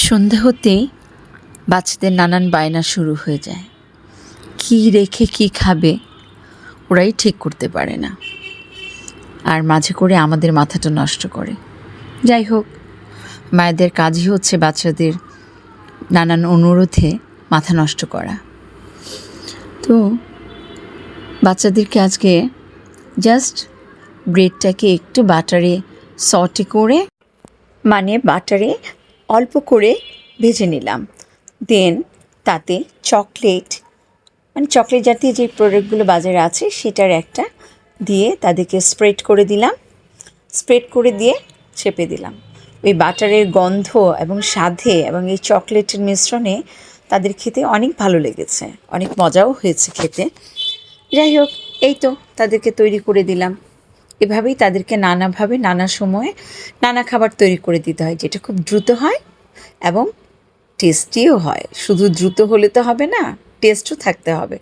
সন্ধে হতেই বাচ্চাদের নানান বায়না শুরু হয়ে যায়। কী রেখে কী খাবে ওরাই ঠিক করতে পারে না, আর মাঝে করে আমাদের মাথাটা নষ্ট করে। যাই হোক, মায়েদের কাজই হচ্ছে বাচ্চাদের নানান অনুরোধে মাথা নষ্ট করা। তো বাচ্চাদেরকে আজকে জাস্ট ব্রেডটাকে একটু বাটারে সটে করে, মানে বাটারে অল্প করে ভেজে নিলাম। দেন তাতে চকলেট, মানে চকলেট জাতীয় যে প্রোডাক্টগুলো বাজারে আছে সেটার একটা দিয়ে তাদেরকে স্প্রেড করে দিলাম। স্প্রেড করে দিয়ে চেপে দিলাম। ওই বাটারের গন্ধ এবং স্বাদে এবং এই চকলেটের মিশ্রণে তাদের খেতে অনেক ভালো লেগেছে, অনেক মজাও হয়েছে খেতে। যাই হোক, এই তো তাদেরকে তৈরি করে দিলাম। এভাবেই তাদেরকে নানাভাবে নানা সময়ে নানা খাবার তৈরি করে দিতে হয়, যেটা খুব দ্রুত হয় এবং টেস্টিও হয়। শুধু দ্রুত হলে তো হবে না, টেস্টও থাকতে হবে।